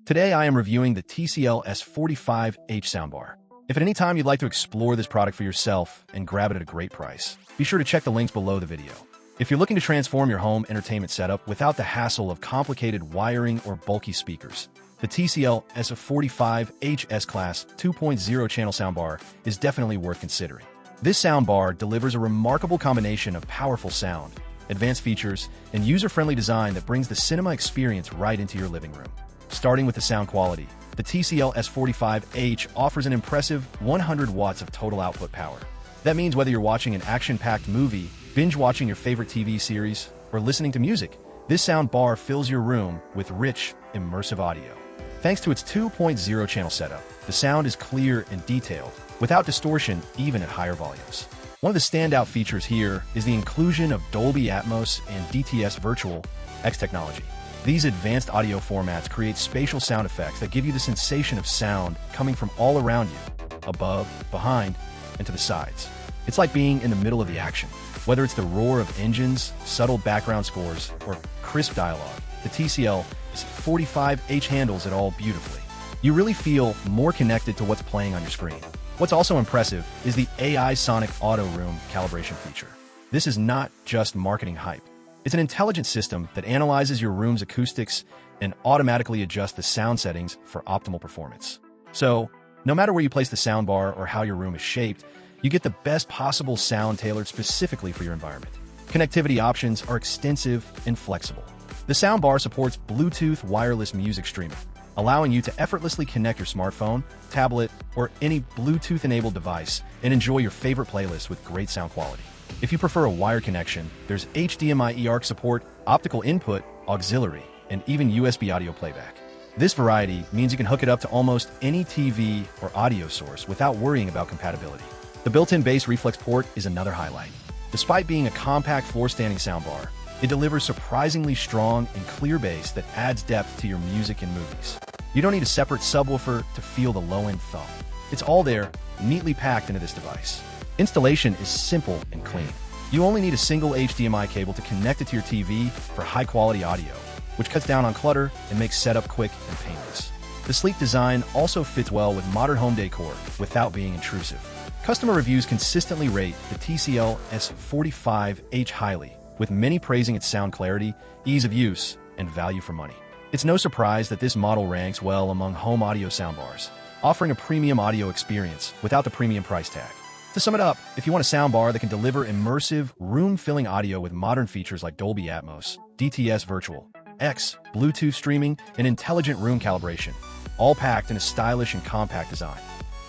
Today I am reviewing the TCL S45H soundbar. If at any time you'd like to explore this product for yourself and grab it at a great price, be sure to check the links below the video. If you're looking to transform your home entertainment setup without the hassle of complicated wiring or bulky speakers, the TCL S45H S Class 2.0 channel soundbar is definitely worth considering. This soundbar delivers a remarkable combination of powerful sound, advanced features, and user-friendly design that brings the cinema experience right into your living room. Starting with the sound quality, the TCL S45H offers an impressive 100 watts of total output power. That means whether you're watching an action-packed movie, binge-watching your favorite TV series, or listening to music, this sound bar fills your room with rich, immersive audio. Thanks to its 2.0 channel setup, the sound is clear and detailed, without distortion even at higher volumes. One of the standout features here is the inclusion of Dolby Atmos and DTS Virtual X technology. These advanced audio formats create spatial sound effects that give you the sensation of sound coming from all around you, above, behind, and to the sides. It's like being in the middle of the action. Whether it's the roar of engines, subtle background scores, or crisp dialogue, the TCL S45H handles it all beautifully. You really feel more connected to what's playing on your screen. What's also impressive is the AI Sonic Auto Room calibration feature. This is not just marketing hype. It's an intelligent system that analyzes your room's acoustics and automatically adjusts the sound settings for optimal performance. So, no matter where you place the soundbar or how your room is shaped, you get the best possible sound tailored specifically for your environment. Connectivity options are extensive and flexible. The soundbar supports Bluetooth wireless music streaming, allowing you to effortlessly connect your smartphone, tablet, or any Bluetooth-enabled device and enjoy your favorite playlists with great sound quality. If you prefer a wired connection, there's HDMI eARC support, optical input, auxiliary, and even USB audio playback. This variety means you can hook it up to almost any TV or audio source without worrying about compatibility. The built-in bass reflex port is another highlight. Despite being a compact floor-standing soundbar, it delivers surprisingly strong and clear bass that adds depth to your music and movies. You don't need a separate subwoofer to feel the low-end thump. It's all there, neatly packed into this device. Installation is simple and clean. You only need a single HDMI cable to connect it to your TV for high-quality audio, which cuts down on clutter and makes setup quick and painless. The sleek design also fits well with modern home decor without being intrusive. Customer reviews consistently rate the TCL S45H highly, with many praising its sound clarity, ease of use, and value for money. It's no surprise that this model ranks well among home audio soundbars, offering a premium audio experience without the premium price tag. To sum it up, if you want a soundbar that can deliver immersive, room-filling audio with modern features like Dolby Atmos, DTS Virtual X, Bluetooth streaming, and intelligent room calibration, all packed in a stylish and compact design,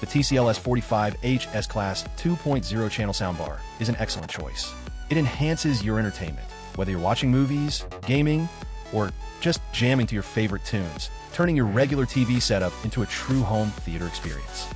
the TCL S45H S Class 2.0 channel soundbar is an excellent choice. It enhances your entertainment, whether you're watching movies, gaming, or just jamming to your favorite tunes, turning your regular TV setup into a true home theater experience.